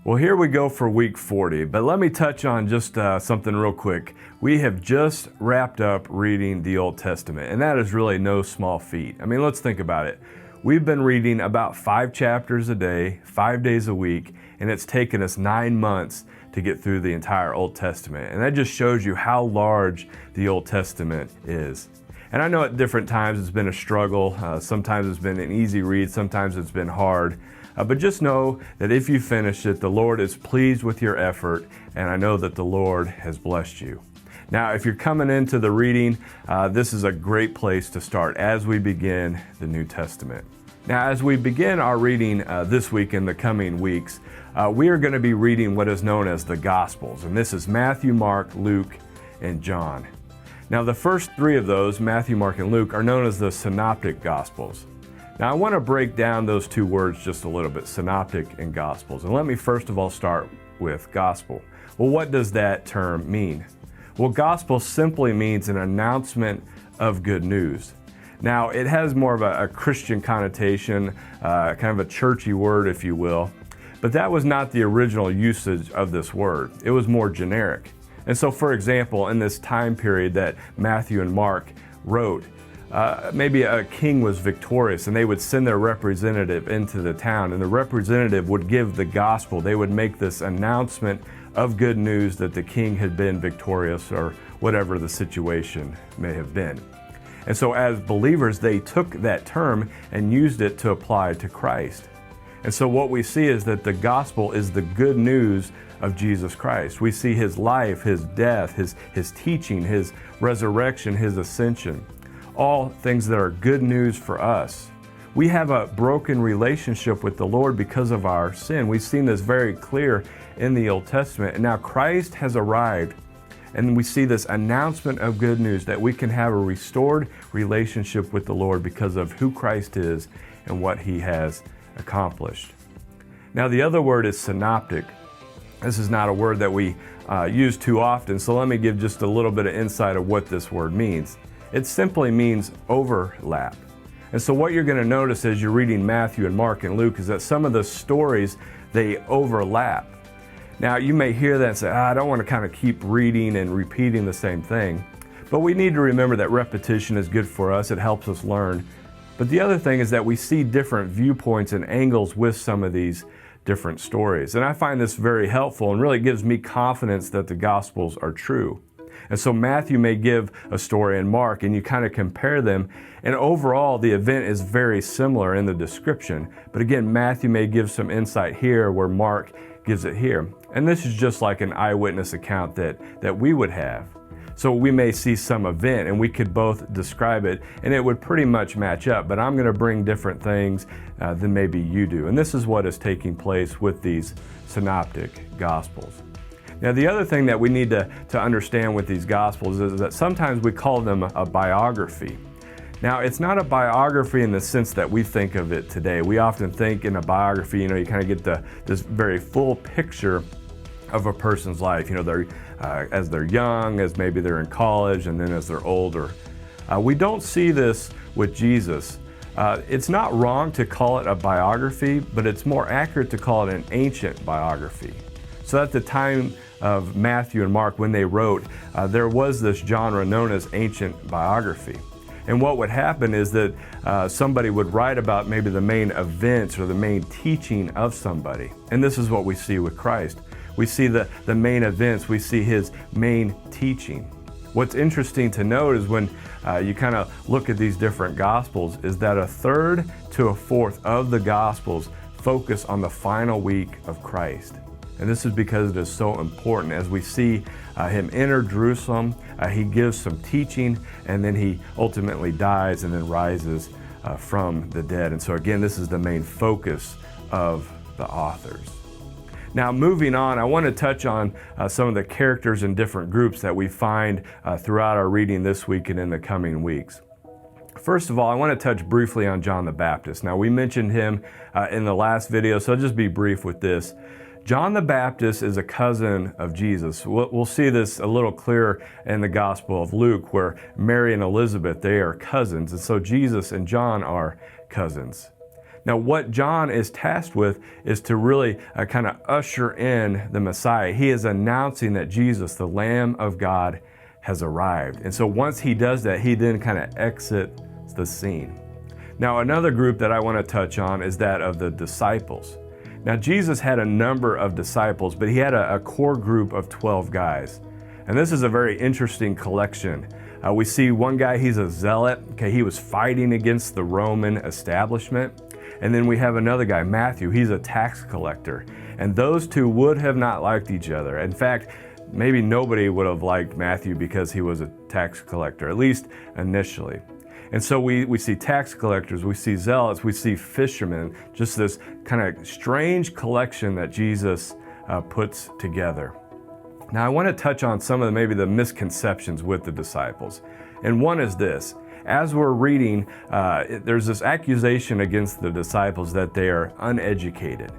Well, here we go for week 40, but let me touch on just something real quick. We have just wrapped up reading the Old Testament, and that is really no small feat. I mean, let's think about it. We've been reading about 5 chapters a day, 5 days a week, and it's taken us 9 months to get through the entire Old Testament. And that just shows you how large the Old Testament is. And I know at different times it's been a struggle. Sometimes it's been an easy read, sometimes it's been hard. But just know that if you finish it, the Lord is pleased with your effort, and I know that the Lord has blessed you. Now, if you're coming into the reading, this is a great place to start as we begin the New Testament. Now, as we begin our reading this week and the coming weeks, we are going to be reading what is known as the Gospels, and this is Matthew, Mark, Luke, and John. Now, the first 3 of those, Matthew, Mark, and Luke, are known as the Synoptic Gospels. Now, I want to break down those 2 words just a little bit, synoptic and gospels. And let me first of all start with gospel. Well, what does that term mean? Well, gospel simply means an announcement of good news. Now, it has more of a Christian connotation, kind of a churchy word, if you will. But that was not the original usage of this word. It was more generic. And so, for example, in this time period that Matthew and Mark wrote, maybe a king was victorious and they would send their representative into the town, and the representative would give the gospel. They would make this announcement of good news that the king had been victorious, or whatever the situation may have been. And so as believers, they took that term and used it to apply to Christ. And so what we see is that the gospel is the good news of Jesus Christ. We see his life, his death, his teaching, his resurrection, his ascension. All things that are good news for us. We have a broken relationship with the Lord because of our sin. We've seen this very clear in the Old Testament. And now Christ has arrived, and we see this announcement of good news that we can have a restored relationship with the Lord because of who Christ is and what he has accomplished. Now, the other word is synoptic. This is not a word that we use too often, so let me give just a little bit of insight of what this word means. It simply means overlap. And so what you're going to notice as you're reading Matthew and Mark and Luke is that some of the stories, they overlap. Now, you may hear that and say, I don't want to kind of keep reading and repeating the same thing. But we need to remember that repetition is good for us. It helps us learn. But the other thing is that we see different viewpoints and angles with some of these different stories. And I find this very helpful and really gives me confidence that the Gospels are true. And so Matthew may give a story in Mark, and you kind of compare them, and overall the event is very similar in the description. But again, Matthew may give some insight here where Mark gives it here. And this is just like an eyewitness account that we would have. So we may see some event and we could both describe it and it would pretty much match up, but I'm going to bring different things than maybe you do. And this is what is taking place with these synoptic gospels. Now, the other thing that we need to understand with these Gospels is that sometimes we call them a biography. Now, it's not a biography in the sense that we think of it today. We often think in a biography, you kind of get this very full picture of a person's life. They're as they're young, as maybe they're in college, and then as they're older. We don't see this with Jesus. It's not wrong to call it a biography, but it's more accurate to call it an ancient biography. So at the time of Matthew and Mark, when they wrote, there was this genre known as ancient biography. And what would happen is that somebody would write about maybe the main events or the main teaching of somebody. And this is what we see with Christ. We see the main events, we see his main teaching. What's interesting to note is when you kind of look at these different Gospels is that 1/3 to 1/4 of the Gospels focus on the final week of Christ. And this is because it is so important. As we see him enter Jerusalem, he gives some teaching, and then he ultimately dies and then rises from the dead. And so again, this is the main focus of the authors. Now, moving on, I want to touch on some of the characters and different groups that we find throughout our reading this week and in the coming weeks. First of all, I want to touch briefly on John the Baptist. Now, we mentioned him in the last video, so I'll just be brief with this. John the Baptist is a cousin of Jesus. We'll see this a little clearer in the Gospel of Luke, where Mary and Elizabeth, they are cousins. And so Jesus and John are cousins. Now, what John is tasked with is to really kind of usher in the Messiah. He is announcing that Jesus, the Lamb of God, has arrived. And so once he does that, he then kind of exits the scene. Now, another group that I want to touch on is that of the disciples. Now, Jesus had a number of disciples, but he had a core group of 12 guys. And this is a very interesting collection. We see one guy, he's a zealot. Okay, he was fighting against the Roman establishment. And then we have another guy, Matthew. He's a tax collector. And those two would have not liked each other. In fact, maybe nobody would have liked Matthew because he was a tax collector, at least initially. And so we see tax collectors, we see zealots, we see fishermen, just this kind of strange collection that Jesus puts together. Now, I want to touch on some of maybe the misconceptions with the disciples. And one is this. As we're reading, there's this accusation against the disciples that they are uneducated.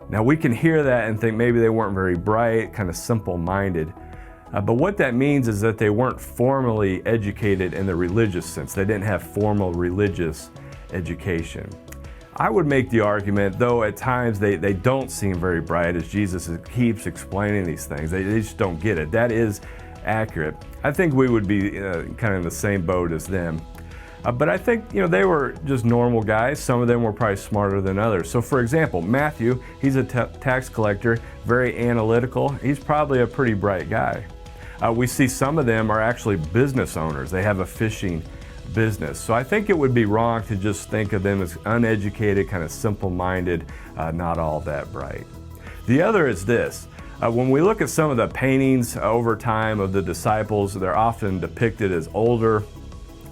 Now, we can hear that and think maybe they weren't very bright, kind of simple-minded. But what that means is that they weren't formally educated in the religious sense. They didn't have formal religious education. I would make the argument, though at times they don't seem very bright as Jesus keeps explaining these things. They just don't get it. That is accurate. I think we would be kind of in the same boat as them. But I think, they were just normal guys. Some of them were probably smarter than others. So for example, Matthew, he's a tax collector, very analytical. He's probably a pretty bright guy. We see some of them are actually business owners. They have a fishing business. So I think it would be wrong to just think of them as uneducated, kind of simple-minded, not all that bright. The other is this. When we look at some of the paintings over time of the disciples, they're often depicted as older.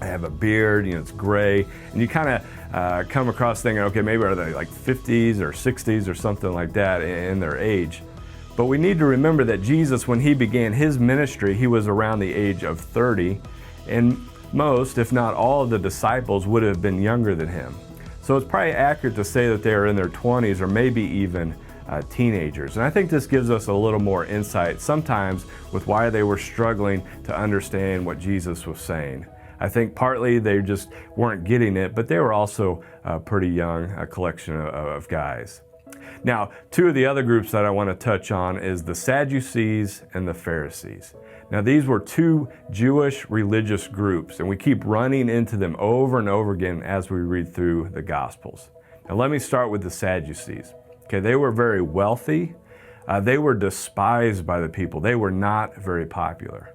They have a beard, it's gray, and you kind of come across thinking, okay, maybe are they like 50s or 60s or something like that in their age. But we need to remember that Jesus, when he began his ministry, he was around the age of 30, and most, if not all, of the disciples would have been younger than him. So it's probably accurate to say that they are in their 20s or maybe even teenagers. And I think this gives us a little more insight sometimes with why they were struggling to understand what Jesus was saying. I think partly they just weren't getting it, but they were also pretty young, a collection of guys. Now, two of the other groups that I want to touch on is the Sadducees and the Pharisees. Now, these were two Jewish religious groups, and we keep running into them over and over again as we read through the Gospels. Now, let me start with the Sadducees. Okay, they were very wealthy. They were despised by the people. They were not very popular.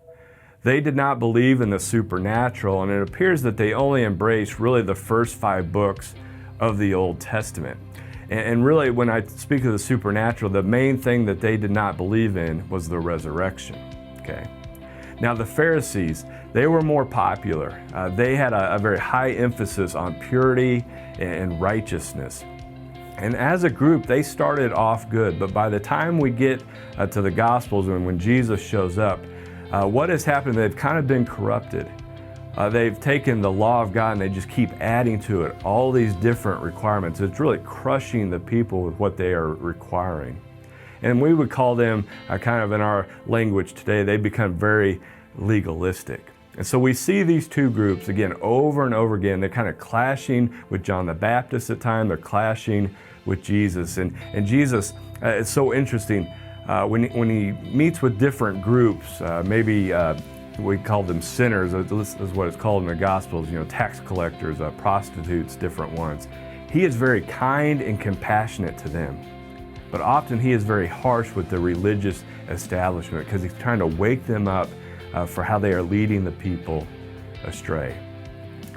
They did not believe in the supernatural, and it appears that they only embraced really the first 5 books of the Old Testament. And really, when I speak of the supernatural, the main thing that they did not believe in was the resurrection. Okay. Now, the Pharisees, they were more popular. They had a very high emphasis on purity and righteousness. And as a group, they started off good, but by the time we get to the Gospels and when Jesus shows up, what has happened, they've kind of been corrupted. They've taken the law of God and they just keep adding to it all these different requirements. It's really crushing the people with what they are requiring. And we would call them, kind of in our language today, they become very legalistic. And so we see these two groups, again, over and over again. They're kind of clashing with John the Baptist at times. They're clashing with Jesus. And Jesus, it's so interesting. When he meets with different groups, maybe we call them sinners, this is what it's called in the Gospels, tax collectors, prostitutes, different ones. He is very kind and compassionate to them. But often he is very harsh with the religious establishment because he's trying to wake them up for how they are leading the people astray.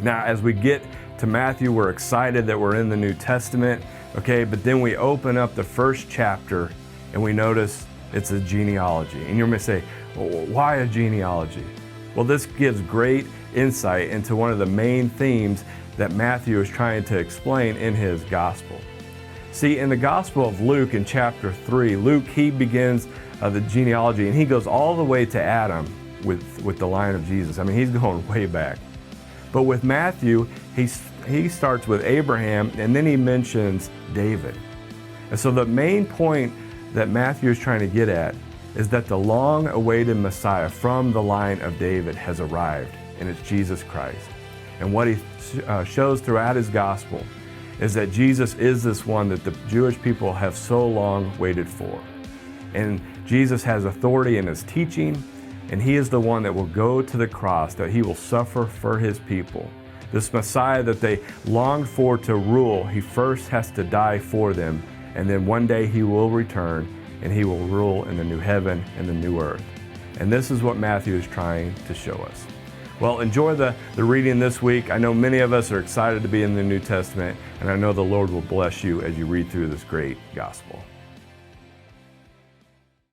Now, as we get to Matthew, we're excited that we're in the New Testament, okay, but then we open up the first chapter and we notice it's a genealogy. And you may say, well, why a genealogy? Well, this gives great insight into one of the main themes that Matthew is trying to explain in his gospel. See, in the Gospel of Luke in chapter 3, Luke, he begins the genealogy and he goes all the way to Adam with the line of Jesus. I mean, he's going way back. But with Matthew, he starts with Abraham and then he mentions David. And so the main point that Matthew is trying to get at is that the long-awaited Messiah from the line of David has arrived, and it's Jesus Christ. And what he shows throughout his gospel is that Jesus is this one that the Jewish people have so long waited for. And Jesus has authority in his teaching, and he is the one that will go to the cross, that he will suffer for his people. This Messiah that they longed for to rule, he first has to die for them, and then one day he will return and he will rule in the new heaven and the new earth. And this is what Matthew is trying to show us. Well, enjoy the reading this week. I know many of us are excited to be in the New Testament, and I know the Lord will bless you as you read through this great gospel.